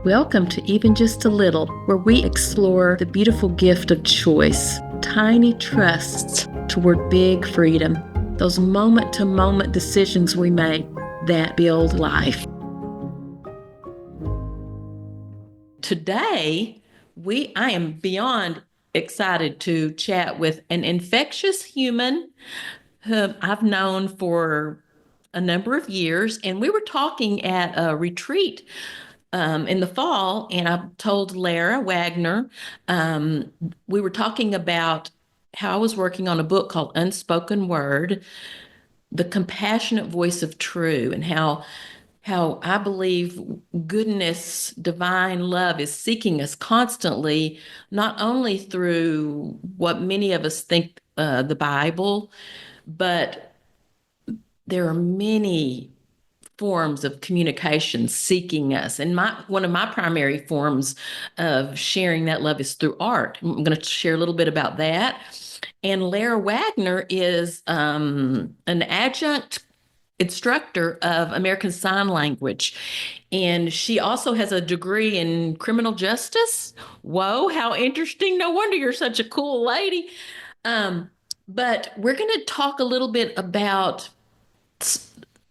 Welcome to Even Just a Little, where we explore the beautiful gift of choice, tiny trusts toward big freedom, those moment to moment decisions we make that build life. Today, I am beyond excited to chat with an infectious human whom I've known for a number of years, and we were talking at a retreat in the fall, and I told Lara Wagner, we were talking about how I was working on a book called Unspoken Word, The Compassionate Voice of True, and how I believe goodness, divine love is seeking us constantly, not only through what many of us think the Bible, but there are many forms of communication seeking us. And one of my primary forms of sharing that love is through art. I'm going to share a little bit about that. And Lara Wagner is an adjunct instructor of American Sign Language. And she also has a degree in criminal justice. Whoa, how interesting. No wonder you're such a cool lady. But we're going to talk a little bit about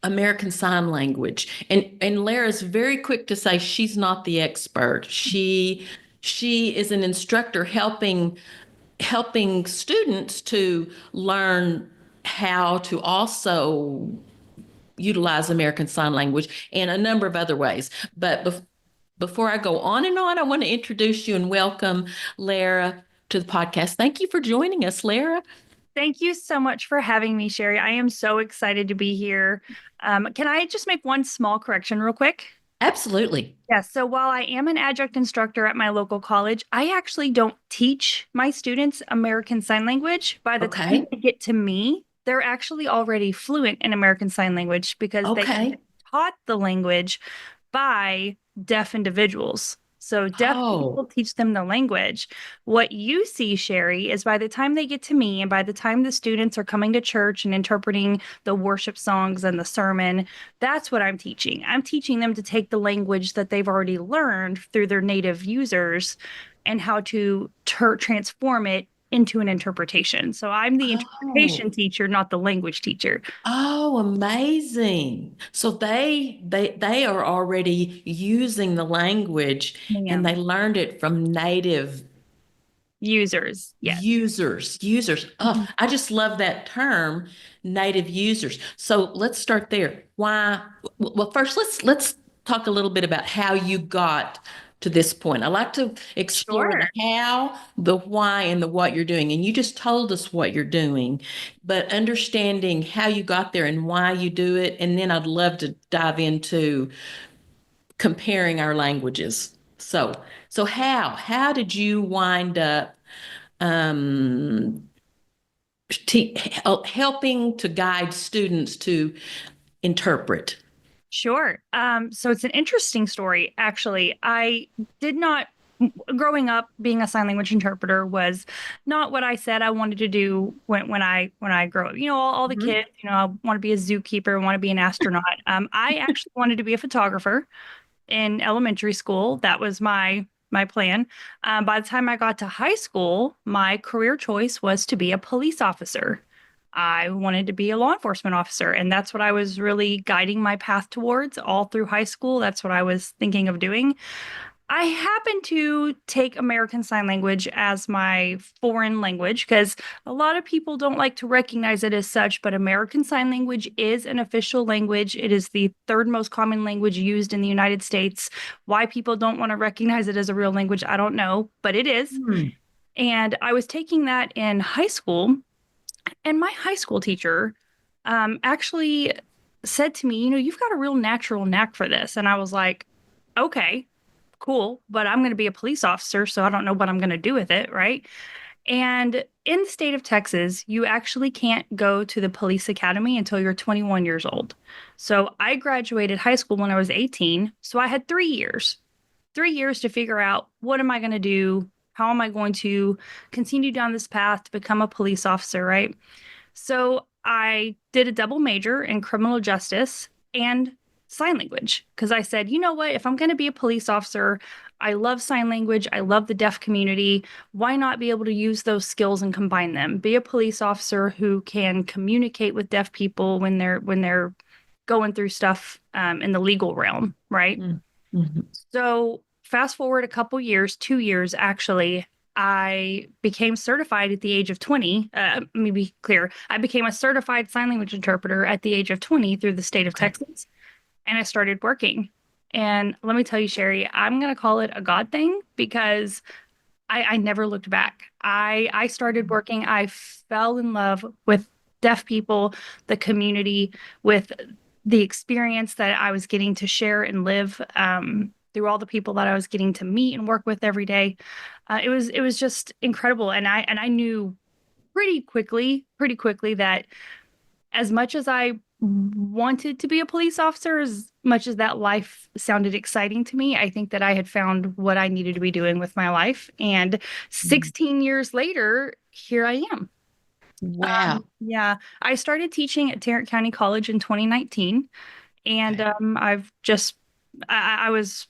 American Sign Language. And Lara's very quick to say she's not the expert. She is an instructor helping students to learn how to also utilize American Sign Language and a number of other ways. But before I go on and on, I want to introduce you and welcome Lara to the podcast. Thank you for joining us, Lara. Thank you so much for having me, Sherri. I am so excited to be here. Can I just make one small correction real quick? Absolutely. Yes. So while I am an adjunct instructor at my local college, I actually don't teach my students American Sign Language. By the time they get to me, they're actually already fluent in American Sign Language because they taught the language by deaf individuals. So deaf people teach them the language. What you see, Sherri, is by the time they get to me and by the time the students are coming to church and interpreting the worship songs and the sermon, that's what I'm teaching. I'm teaching them to take the language that they've already learned through their native users and how to transform it into an interpretation. So I'm the interpretation teacher, not the language teacher. Oh, amazing. So they are already using the language and they learned it from native users. Yes. Users. Oh, I just love that term, native users. So let's start there. Why? Well, first let's talk a little bit about how you got to this point. I like to explore the how, the why, and the what you're doing. And you just told us what you're doing, but understanding how you got there and why you do it. And then I'd love to dive into comparing our languages. So how did you wind up helping to guide students to interpret? Sure. So it's an interesting story, actually. I did not, growing up, being a sign language interpreter was not what I said I wanted to do when I grow up. You know, all the kids, I want to be a zookeeper, want to be an astronaut. I actually wanted to be a photographer in elementary school. That was my plan. By the time I got to high school, my career choice was to be a police officer. I wanted to be a law enforcement officer, and that's what I was really guiding my path towards all through high school. That's what I was thinking of doing. I happened to take American Sign Language as my foreign language because a lot of people don't like to recognize it as such, but American Sign Language is an official language. It is the third most common language used in the United States. Why people don't want to recognize it as a real language, I don't know, but it is. And I was taking that in high school. And my high school teacher actually said to me, you've got a real natural knack for this. And I was like, okay, cool, but I'm going to be a police officer, so I don't know what I'm going to do with it, right? And in the state of Texas, you actually can't go to the police academy until you're 21 years old. So I graduated high school when I was 18. So I had 3 years to figure out what am I going to do? How am I going to continue down this path to become a police officer, right? So I did a double major in criminal justice and sign language because I said, you know what, if I'm going to be a police officer, I love sign language, I love the deaf community. Why not be able to use those skills and combine them? Be a police officer who can communicate with deaf people when they're going through stuff in the legal realm, right? Mm-hmm. So fast forward a couple years, 2 years actually, I became certified at the age of 20. Let me be clear. I became a certified sign language interpreter at the age of 20 through the state of Okay. Texas, and I started working. And let me tell you, Sherri, I'm going to call it a God thing because I never looked back. I started working. I fell in love with deaf people, the community, with the experience that I was getting to share and live through all the people that I was getting to meet and work with every day. It was just incredible, and I knew pretty quickly that as much as I wanted to be a police officer, as much as that life sounded exciting to me, I think that I had found what I needed to be doing with my life. And 16 years later, here I am. Wow. Yeah, I started teaching at Tarrant County College in 2019, and Okay. I was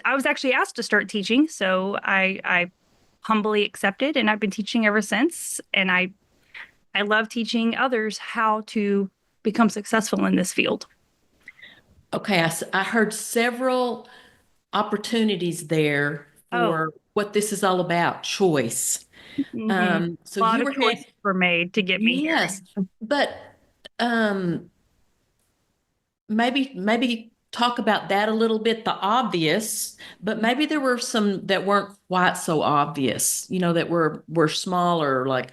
I was actually asked to start teaching, so I humbly accepted, and I've been teaching ever since. And I love teaching others how to become successful in this field. Okay. I heard several opportunities there Oh, for what this is all about, choice. hmm, So a lot you of were had, choices were made to get me here. yes, but um, maybe talk about that a little bit, the obvious, but maybe there were some that weren't quite so obvious, that were smaller. Like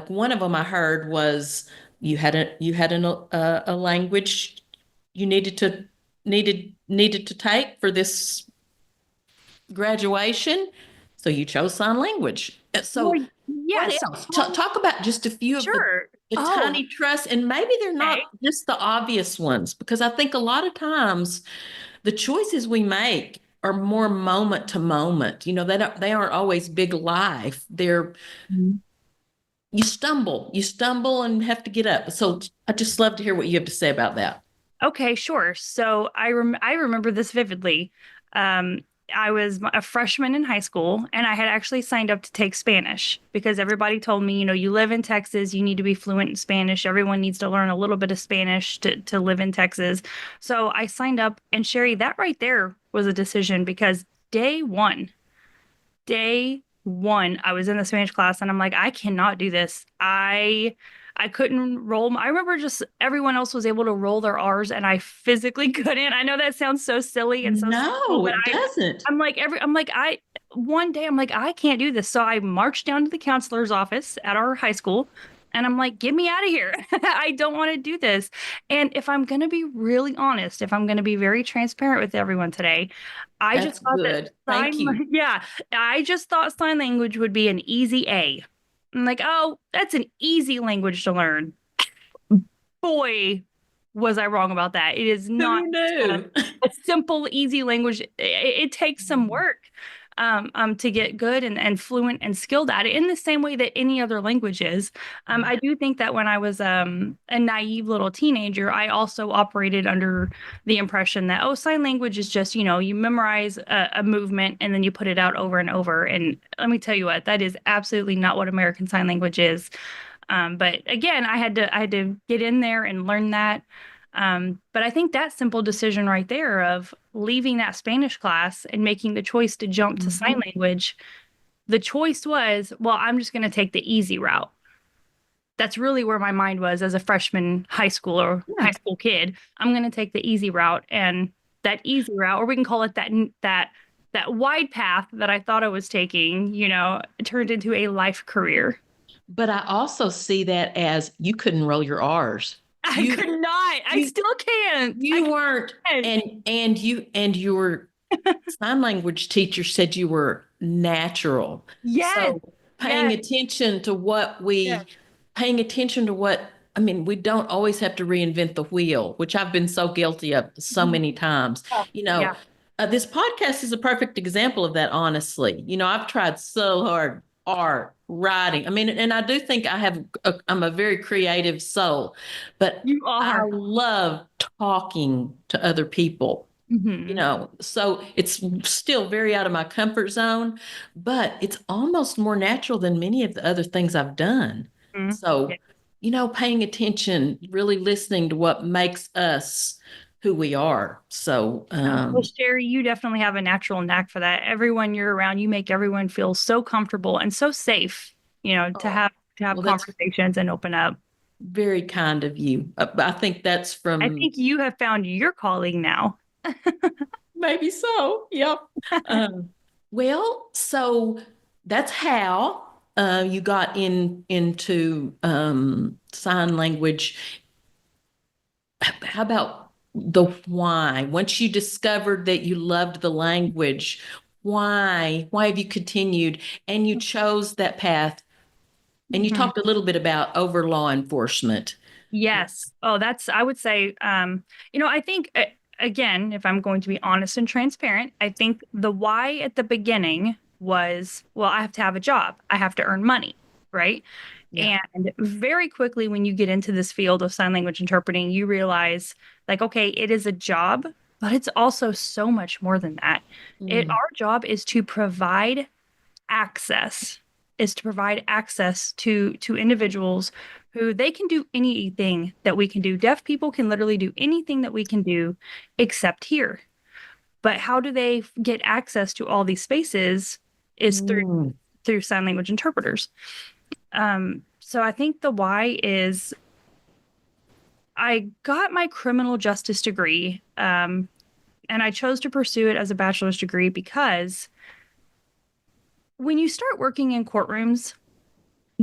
one of them I heard was you had a language you needed to take for this graduation, so you chose sign language. So Well, what yes. else? Talk about just a few of the Sure. the Oh, tiny trusts, and maybe they're okay. not just the obvious ones, because I think a lot of times the choices we make are more moment to moment. They aren't always big life. They're Mhm. you stumble and have to get up. So I just love to hear what you have to say about that. Okay, sure. So I remember this vividly. Um, I was a freshman in high school, and I had actually signed up to take Spanish because everybody told me, you live in Texas, you need to be fluent in Spanish. Everyone needs to learn a little bit of Spanish to live in Texas. So I signed up, and Sherri, that right there was a decision because day one, I was in the Spanish class and I'm like, I cannot do this. I couldn't roll. I remember just everyone else was able to roll their R's and I physically couldn't. I know that sounds so silly and so simple, No, but it doesn't. I'm like, one day I'm like, I can't do this. So I marched down to the counselor's office at our high school and I'm like, get me out of here. I don't want to do this. And if I'm going to be really honest, if I'm going to be very transparent with everyone today, I just That's thought that good. Thank you. yeah, I just thought sign language would be an easy A. I'm like, oh, that's an easy language to learn. Boy, was I wrong about that. It is not Who a, knew? a simple, easy language. It takes some work to get good and fluent and skilled at it in the same way that any other language is. I do think that when I was a naive little teenager, I also operated under the impression that, oh, sign language is just, you memorize a movement and then you put it out over and over. And let me tell you what, that is absolutely not what American Sign Language is. But again, I had to get in there and learn that. But I think that simple decision right there of leaving that Spanish class and making the choice to jump to sign Mhm. language, the choice was, well, I'm just going to take the easy route. That's really where my mind was as a freshman high school or high Yeah. school kid. I'm going to take the easy route, and that easy route, or we can call it that wide path that I thought I was taking, turned into a life career. But I also see that as you couldn't roll your R's. I You could not. I you still can't. I you weren't, can't. and your sign language teacher said you were natural. Yes. So Yes. Yes. paying attention to what, I mean, we don't always have to reinvent the wheel, which I've been so guilty of so Mhm. many times. Oh, You yeah. know, this podcast is a perfect example of that, honestly. I've tried so hard art, writing. I mean, and I do think I'm a very creative soul, but You I are. love talking to other people. Hmm. So it's still very out of my comfort zone, but it's almost more natural than many of the other things I've done. Yeah. So, paying attention, really listening to what makes us who we are. So, Well, Sherry, you definitely have a natural knack for that. Everyone you're around, you make everyone feel so comfortable and so safe, oh, to have well, that's conversations and open up. very kind of you. I think that's I from think you have found your calling now. maybe so. Yep. Um, well, so that's how you got into sign language. How about the why? Once you discovered that you loved the language, why? Why have you continued and you chose that path? And you Mhm. talked a little bit about over law enforcement. Yes. Oh, I would say, I think, again, if I'm going to be honest and transparent, I think the why at the beginning was, well, I have to have a job. I have to earn money, right? Yeah. And very quickly, when you get into this field of sign language interpreting, you realize, like, okay, it is a job, but it's also so much more than that. Mm. Our job is to provide access, to individuals who they can do anything that we can do. Deaf people can literally do anything that we can do except hear. But how do they get access to all these spaces is Mm. through sign language interpreters. So I think the why is I got my criminal justice degree, and I chose to pursue it as a bachelor's degree because when you start working in courtrooms,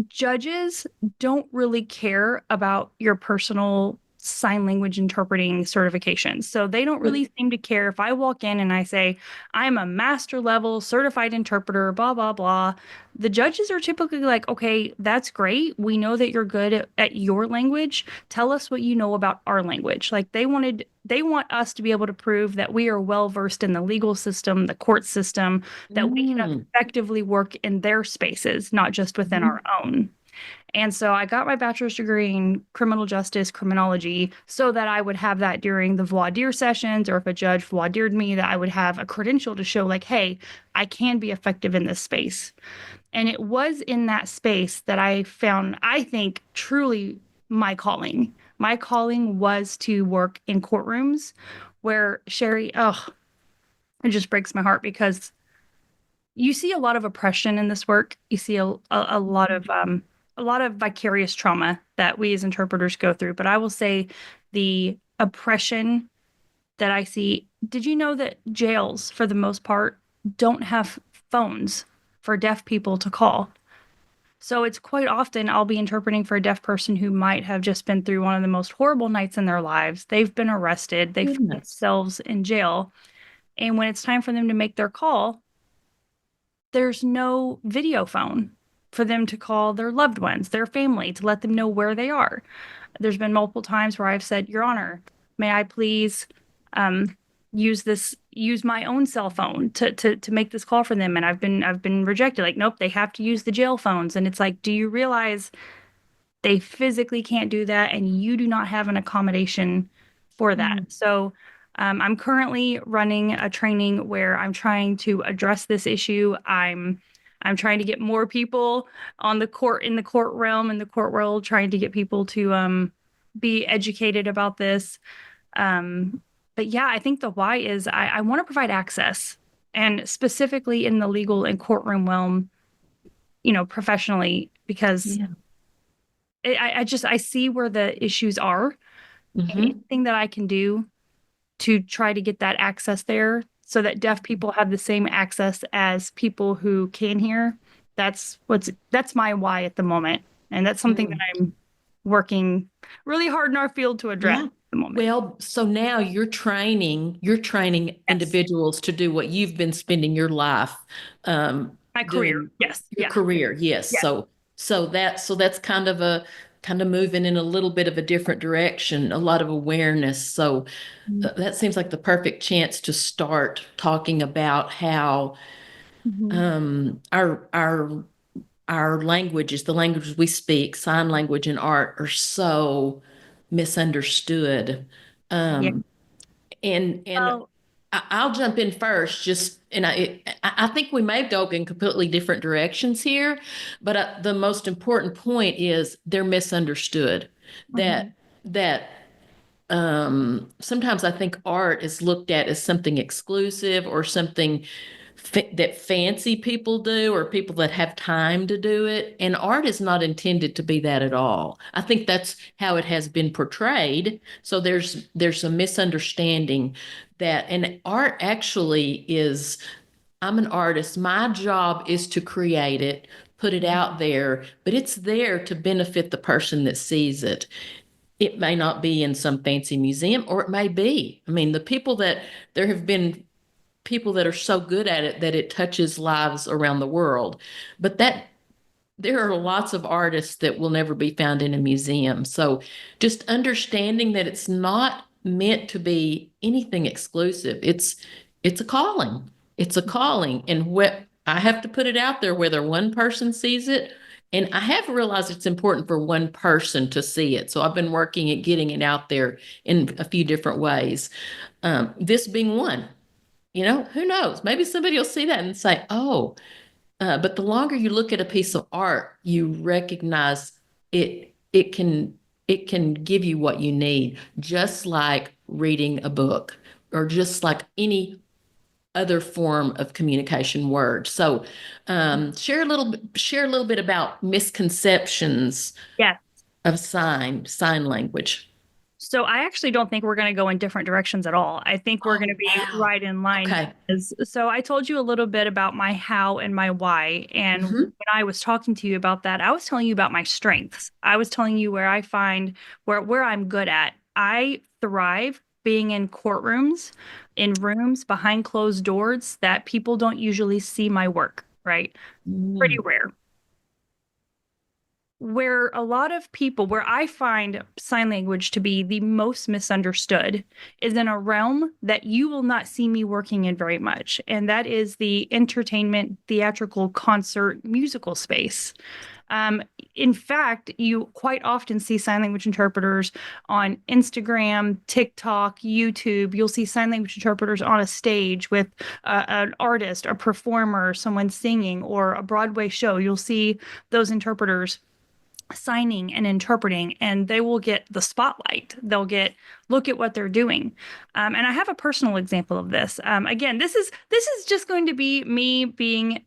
judges don't really care about your personal sign language interpreting certifications. So they don't But really seem to care if I walk in and I say, I'm a master level certified interpreter, blah, blah, blah. The judges are typically like, okay, that's great. We know that you're good at your language. Tell us what you know about our language. Like they want us to be able to prove that we are well versed in the legal system, the court system, that we can mm. effectively work in their spaces, not just within our Mhm. own. And so I got my bachelor's degree in criminal justice, criminology, so that I would have that during the voir dire sessions, or if a judge voir dired me, that I would have a credential to show, like, hey, I can be effective in this space. And it was in that space that I found, I think, truly my calling. My calling was to work in courtrooms where Sherri, oh, it just breaks my heart because you see a lot of oppression in this work. You see a lot of vicarious trauma that we as interpreters go through. But I will say the oppression that I see. Did you know that jails, for the most part, don't have phones for deaf people to call? So it's quite often I'll be interpreting for a deaf person who might have just been through one of the most horrible nights in their lives. They've been arrested, they find Goodness. themselves in jail. And when it's time for them to make their call, there's no video phone for them to call their loved ones, their family, to let them know where they are. There's been multiple times where I've said, Your Honor, may I please use my own cell phone to make this call for them? And I've been rejected. Like, nope, they have to use the jail phones. And it's like, do you realize they physically can't do that, and you do not have an accommodation for that? Mm. So I'm currently running a training where I'm trying to address this issue. I'm trying to get more people on the court in the court realm in the court world, trying to get people to be educated about this. Um, but yeah, I think the why is I want to provide access, and specifically in the legal and courtroom realm, professionally, because Yeah. I see where the issues are, and Hmm. anything that I can do to try to get that access there so that deaf people have the same access as people who can hear. That's my why at the moment. And that's something that Mm. I'm working really hard in our field to address Yeah. at the moment. Well, so now you're training Yes. individuals to do what you've been spending your life My career. doing, Yes. your Yeah. career. Yes. Yes. So that's kind of moving in a little bit of a different direction, a lot of awareness. So that seems like the perfect chance to start talking about how Mhm. our our languages, the languages we speak, sign language and art, are so misunderstood. Yeah. Um, and Well, I'll jump in first. Just and I think we may go in completely different directions here, but the most important point is they're misunderstood. mhm, That sometimes I think art is looked at as something exclusive or something that fancy people do or people that have time to do it. And art is not intended to be that at all. I think that's how it has been portrayed. So there's a misunderstanding that, and art actually is, I'm an artist. My job is to create it, put it mhm, out there, but it's there to benefit the person that sees it. It may not be in some fancy museum, or it may be. I mean, there have been people that are so good at it that it touches lives around the world. But there are lots of artists that will never be found in a museum. So just understanding that it's not meant to be anything exclusive. It's a calling. It's a calling. And what I have to put it out there, whether one person sees it. And I have realized it's important for one person to see it. So I've been working at getting it out there in a few different ways. This being one. Who knows? Maybe somebody will see that and say, oh, but the longer you look at a piece of art, you recognize it can give you what you need, just like reading a book or just like any other form of communication word. So share a little bit about misconceptions yeah. of sign language. So I actually don't think we're going to go in different directions at all. I think we're going to Oh, be wow. right in line Okay. because so I told you a little bit about my how and my why. And when Hmm. I was talking to you about that, I was telling you about my strengths. I was telling you where I find where I'm good at. I thrive being in courtrooms, in rooms behind closed doors that people don't usually see my work, right? Pretty Mm. rare. Where a lot of people, where I find sign language to be the most misunderstood, is in a realm that you will not see me working in very much. And that is the entertainment, theatrical, concert, musical space. Um, in fact, you quite often see sign language interpreters on Instagram, TikTok, YouTube. You'll see sign language interpreters on a stage with an artist, a performer, someone singing, or a Broadway show. You'll see those interpreters signing and interpreting, and they will get the spotlight. They'll get look at what they're doing. And I have a personal example of this. Again, this is just going to be me being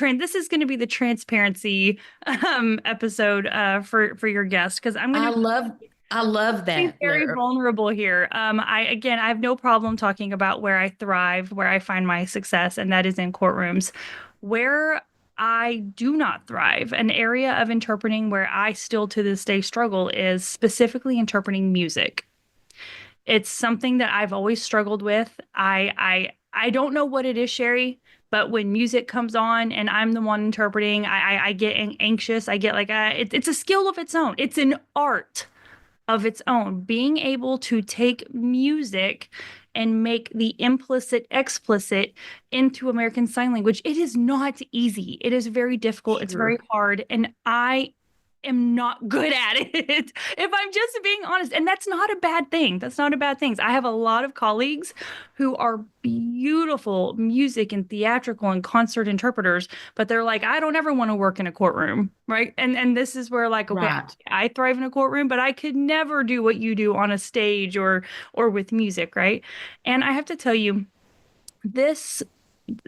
this is going to be the transparency episode for your guest because I'm going I to love I love be that, very Lara. vulnerable here. I have no problem talking about where I thrive, where I find my success, and that is in courtrooms. Where I do not thrive, an area of interpreting where I still to this day struggle is specifically interpreting music. It's something that I've always struggled with. I don't know what it is, Sherri, but when music comes on and I'm the one interpreting, I get anxious. I get like it's a skill of its own. It's an art of its own. Being able to take music and make the implicit explicit into American Sign Language, it is not easy. It is very difficult. It's very Sure. hard. And I am not good at it, if I'm just being honest. And that's not a bad thing. That's not a bad thing. I have a lot of colleagues who are beautiful music and theatrical and concert interpreters, but they're like, I don't ever want to work in a courtroom, right? And this is where like, okay, Right. I thrive in a courtroom, but I could never do what you do on a stage or with music, right? And I have to tell you, this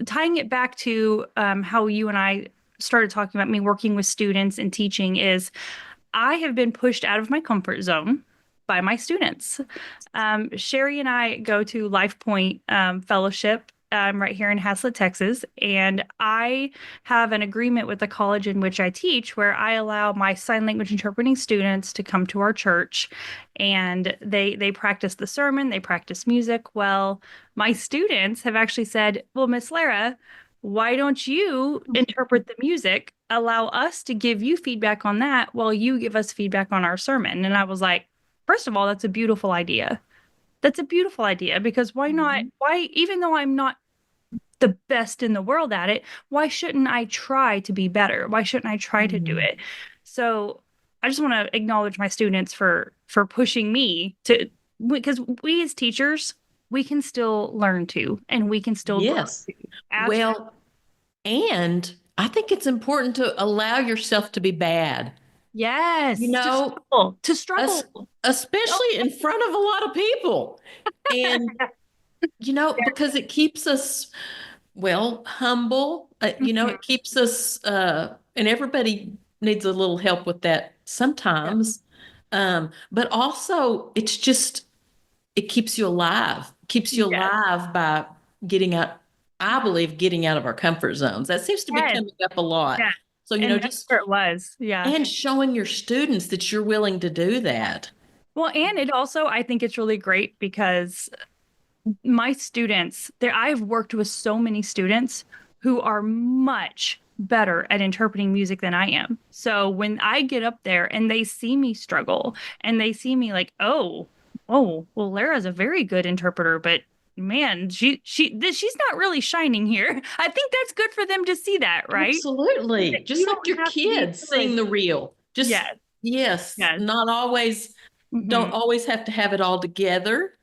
tying it back to how you and I started talking about me working with students and teaching is I have been pushed out of my comfort zone by my students. Sherri and I go to Life Point Fellowship right here in Haslett, Texas, and I have an agreement with the college in which I teach where I allow my sign language interpreting students to come to our church and they practice the sermon, they practice music. Well, my students have actually said, "Well, Miss Lara, why don't you interpret the music? Allow us to give you feedback on that while you give us feedback on our sermon." And I was like, first of all, that's a beautiful idea. That's a beautiful idea because why not? Mhm. Why, even though I'm not the best in the world at it. Why shouldn't I try to be better? Why shouldn't I try to do Mm. it? So I just want to acknowledge my students for pushing me to, because we as teachers, we can still learn too, and we can still grow Yes. too. Absolutely. Well, and I think it's important to allow yourself to be bad, you Yes, to know, struggle, to es- struggle. Oh, especially in front of a lot of people. And, because it keeps us, well, humble, mhm. it keeps us, and everybody needs a little help with that Yeah. sometimes. But also, it keeps you Yes. alive by getting out, I believe, getting out of our comfort zones. That seems to be Yes. coming up a lot. Yeah. So, And that's just, where it was. Yeah. and showing your students that you're willing to do that. Well, and it also, I think it's really great because my students, there, I've worked with so many students who are much better at interpreting music than I am. So when I get up there and they see me struggle and they see me like, well, Lara's a very good interpreter, but man, she's not really shining here. I think that's good for them to see that, right? Absolutely. Just You like don't your have to be kids good. seeing the real. Just, Yes, yes, yes. not always, don't Hmm. always have to have it all together.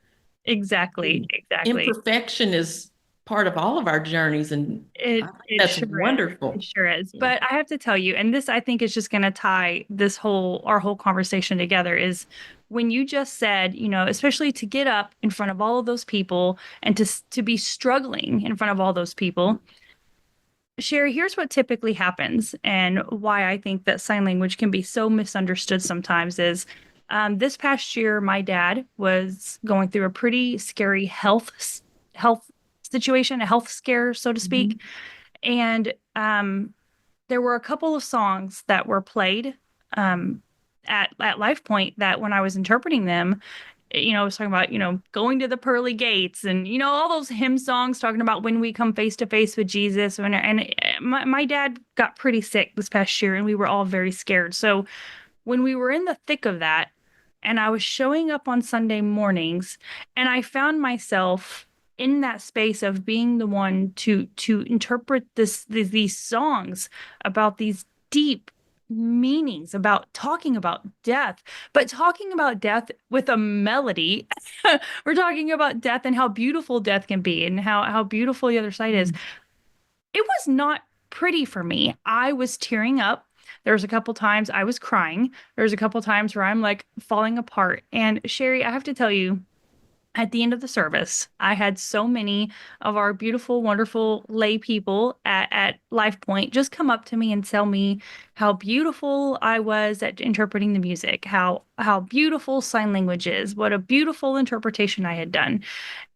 Exactly, exactly. Imperfection is part of all of our journeys, and I think It that's sure is. It wonderful. sure is. Yeah. But I have to tell you, and this I think is just going to tie this whole our whole conversation together is when you just said, especially to get up in front of all of those people and to be struggling in front of all those people. Sherri, here's what typically happens and why I think that sign language can be so misunderstood sometimes is this past year, my dad was going through a pretty scary health situation, a health scare, so to speak. Mhm. And there were a couple of songs that were played um, at Life Point that when I was interpreting them, I was talking about, going to the pearly gates and, all those hymn songs talking about when we come face to face with Jesus. And my dad got pretty sick this past year and we were all very scared. So when we were in the thick of that, and I was showing up on Sunday mornings, and I found myself in that space of being the one to interpret these songs about these deep meanings about talking about death, but talking about death with a melody. We're talking about death and how beautiful death can be and how beautiful the other side is. It was not pretty for me. I was tearing up. There was a couple times I was crying. There was a couple times where I'm like falling apart. And Sherri, I have to tell you, at the end of the service, I had so many of our beautiful, wonderful lay people at Life Point just come up to me and tell me how beautiful I was at interpreting the music, how beautiful sign language is, what a beautiful interpretation I had done.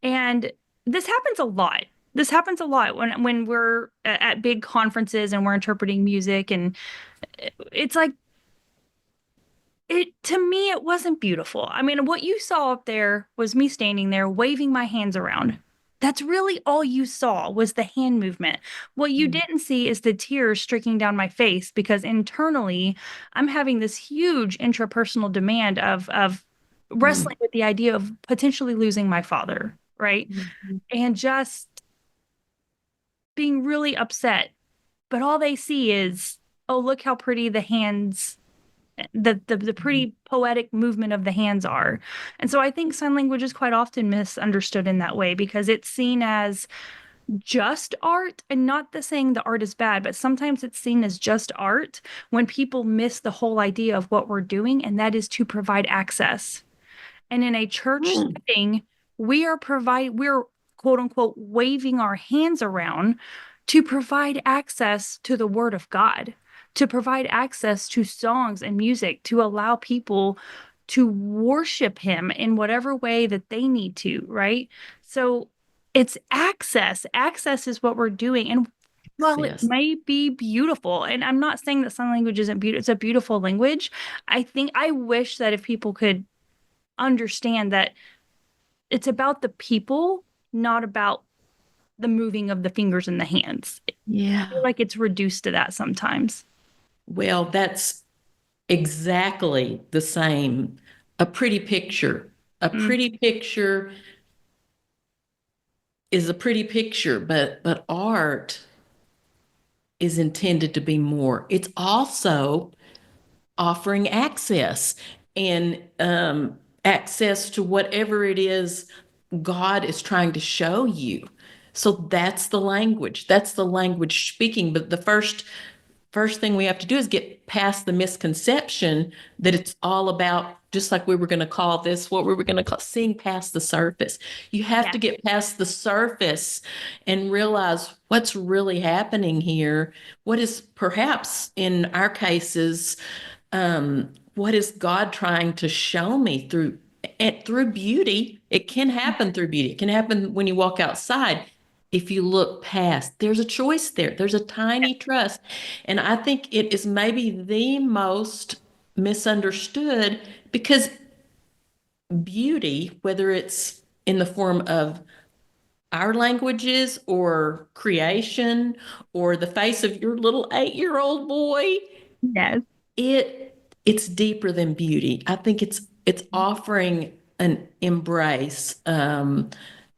And this happens a lot. This happens a lot when we're at big conferences and we're interpreting music, and it's like it to me it wasn't beautiful. I mean, what you saw up there was me standing there waving my hands around. That's really all you saw was the hand movement. What you Mhm. didn't see is the tears streaking down my face because internally I'm having this huge intrapersonal demand of Mhm. wrestling with the idea of potentially losing my father, right? Mhm. And just being really upset. But all they see is, oh, look how pretty the hands, the Mhm. pretty poetic movement of the hands are. And so I think sign language is quite often misunderstood in that way because it's seen as just art and not the saying the art is bad, but sometimes it's seen as just art when people miss the whole idea of what we're doing, and that is to provide access. And in a church Mhm. setting, we're quote unquote waving our hands around to provide access to the word of God, to provide access to songs and music, to allow people to worship him in whatever way that they need to, right? So it's access. Access is what we're doing. And while it Yes. may be beautiful, and I'm not saying that sign language isn't beautiful, it's a beautiful language. I wish that if people could understand that it's about the people, not about the moving of the fingers and the hands. I feel Yeah. like it's reduced to that sometimes. Well, that's exactly the same. A pretty picture. A Mm, pretty picture is a pretty picture, but art is intended to be more. It's also offering access and access to whatever it is God is trying to show you. So that's the language. That's the language speaking. But the first thing we have to do is get past the misconception that it's all about, just like we were going to call this, what we were going to call seeing past the surface. You have Yeah. to get past the surface and realize what's really happening here. What is perhaps in our cases, what is God trying to show me through beauty? It can happen through beauty. It can happen when you walk outside. If you look past, there's a choice there. There's a tiny trust. And I think it is maybe the most misunderstood because beauty, whether it's in the form of our languages or creation or the face of your little 8-year-old boy, Yes. it's deeper than beauty. I think it's offering an embrace,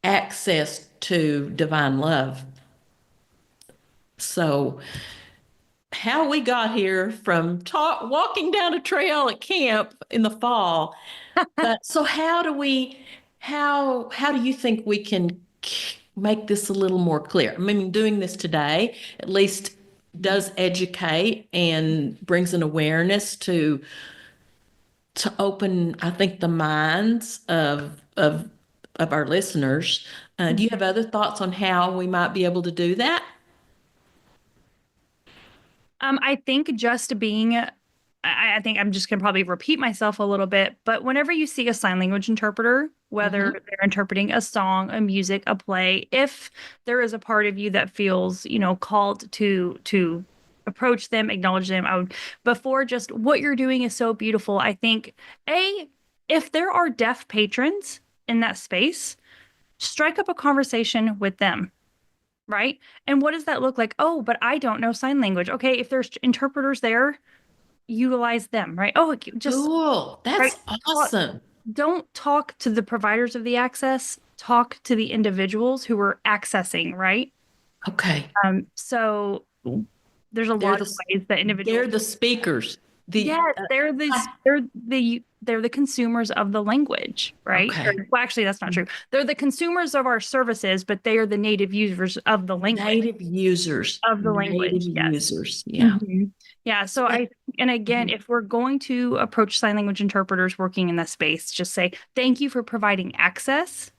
access to divine love. So how we got here from walking down a trail at camp in the fall, but so how do you think we can make this a little more clear? I mean, doing this today at least does educate and brings an awareness to open, I think, the minds of our listeners. Do you have other thoughts on how we might be able to do that? I think just being, I think I'm just going to probably repeat myself a little bit, but whenever you see a sign language interpreter, whether Hmm. they're interpreting a song, a music, a play, if there is a part of you that feels, called to approach them, acknowledge them, I would, before just what you're doing is so beautiful. I think, A, if there are deaf patrons in that space, strike up a conversation with them. Right? And what does that look like? Oh, but I don't know sign language. Okay, if there's interpreters there, utilize them, right? Oh, just Cool. right. That's Talk, awesome. don't talk to the providers of the access, talk to the individuals who are accessing, right? Okay. So there's a They're lot of the ways that they're individuals, the speakers. The yes, they're the consumers of the language, right? Or, okay. well, actually, that's not true. They're the consumers of our services, but they are the native users of the language. Native users. Of the Native language, yes. users. Yeah. Yeah, So so and again, mhm. if we're going to approach sign language interpreters working in that space, just say thank you for providing access,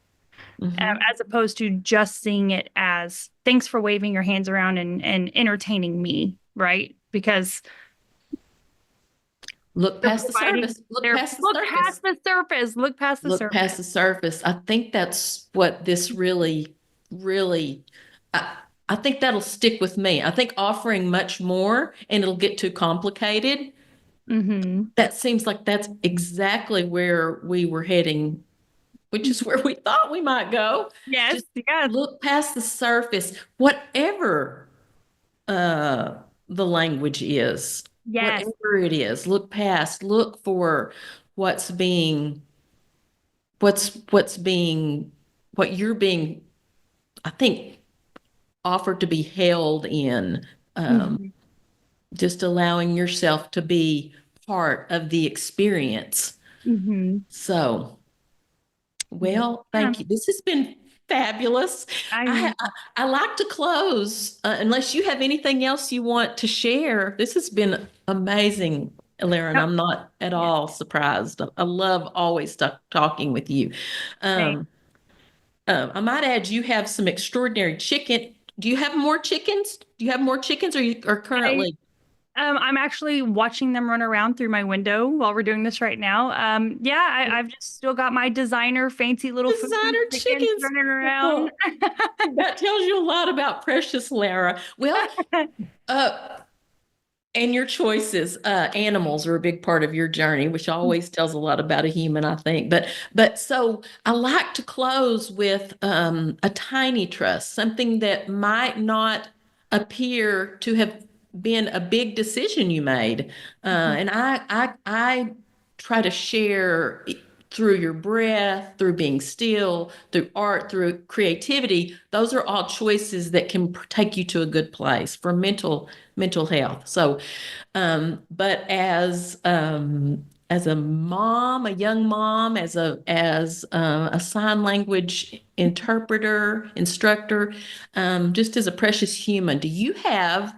Mhm. as opposed to just seeing it as thanks for waving your hands around and entertaining me, right? Because Look they're past the providing surface. Look their past the look surface. past the surface, look past the Look past surface. the surface. I think that's what this really, I, I think that'll stick with me. I think offering much more and it'll get too complicated. Mm-hmm. That seems like that's exactly where we were heading, which is where we thought we might go. Yes, Just yes, look past the surface, whatever uh, the language is, yes. whatever it is, look past, look for what's being what's being what you're being, I think, offered to be held in, um, Mm-hmm. just allowing yourself to be part of the experience. Mm-hmm. So, well, Yeah, thank you. This has been fabulous. I I like to close, unless you have anything else you want to share. This has been amazing, Lara, and no, I'm not at yeah, all surprised. I love always talking with you. thanks. Um, I might add, you have some extraordinary chicken. Do you have more chickens? Do you have more chickens, or you are I currently I'm actually watching them run around through my window while we're doing this right now. Yeah, I've just still got my designer fancy little food designer chickens chickens? running around. Well, that tells you a lot about Precious Lara. Well, uh, and your choices, animals are a big part of your journey, which always tells a lot about a human, I think. But so I like to close with a tiny trust, something that might not appear to have been a big decision you made. And I try to share. through your breath, through being still, through art, through creativity. Those are all choices that can take you to a good place for mental health. So, but as a mom, a young mom, as a sign language interpreter, instructor, just as a precious human, do you have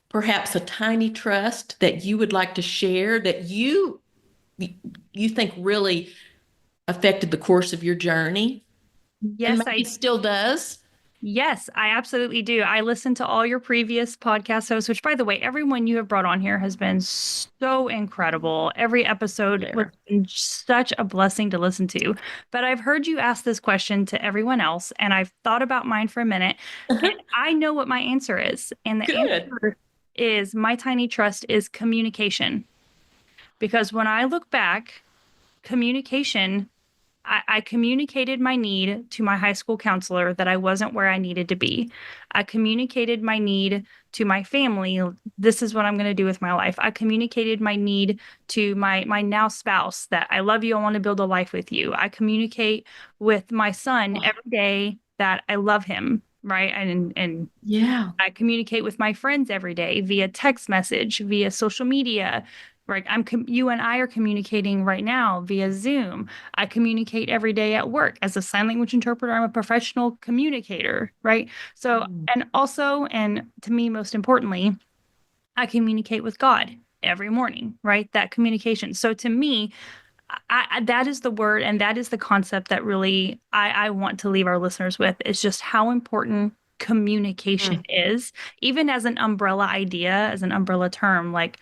perhaps a tiny trust that you would like to share that you think really affected the course of your journey and Yes, maybe still does? yes, I absolutely do. I listened to all your previous podcast hosts, which, by the way, everyone you have brought on here has been so incredible. Every episode was Share. such a blessing to listen to. But I've heard you ask this question to everyone else, and I've thought about mine for a minute, and I know what my answer is. And the Good. answer is my tiny trust is communication. Because when I look back, communication I communicated my need to my high school counselor that I wasn't where I needed to be. I communicated my need to my family. This is what I'm going to do with my life. I communicated my need to my now spouse that I love you. I want to build a life with you. I communicate with my son Oh, every day that I love him, right? And yeah. I communicate with my friends every day via text message, via social media. Right, you and I are communicating right now via Zoom. I communicate every day at work as a sign language interpreter. I'm a professional communicator, right? So, Mm. and also, and to me, most importantly, I communicate with God every morning, right? That communication. So to me, that is the word and that is the concept that really I want to leave our listeners with is just how important communication Mm. is, even as an umbrella idea, as an umbrella term. Like,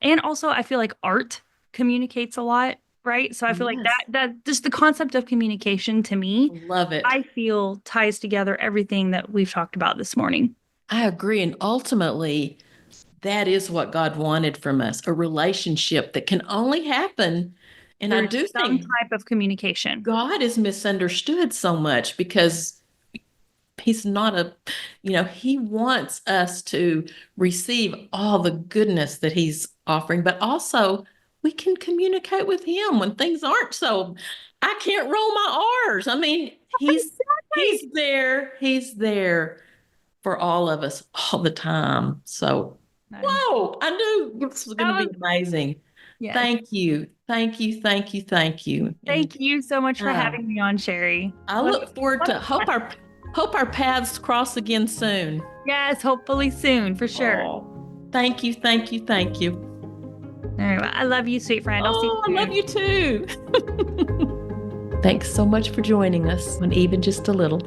and also I feel like art communicates a lot, right? So I feel like Yes. that just the concept of communication to me, Love it. I feel ties together everything that we've talked about this morning I agree. And ultimately, that is what God wanted from us, a relationship that can only happen. And I through do some think type of communication. God is misunderstood so much because he's not he wants us to receive all the goodness that he's offering, but also we can communicate with him when things aren't so, I can't roll my R's. I mean, Exactly. he's there for all of us all the time. So, That whoa, I knew this was going to be was amazing. yes. Thank you. Thank you. Thank you. Thank you. Thank And you so much for uh, having me on, Sherri. I look forward What a to hope our paths cross again soon. yes, hopefully soon for sure. Oh, thank you. Thank you. Thank you. All right, well, I love you, sweet friend. I'll see Oh, I you love soon. you too. Thanks so much for joining us on Even Just a Little.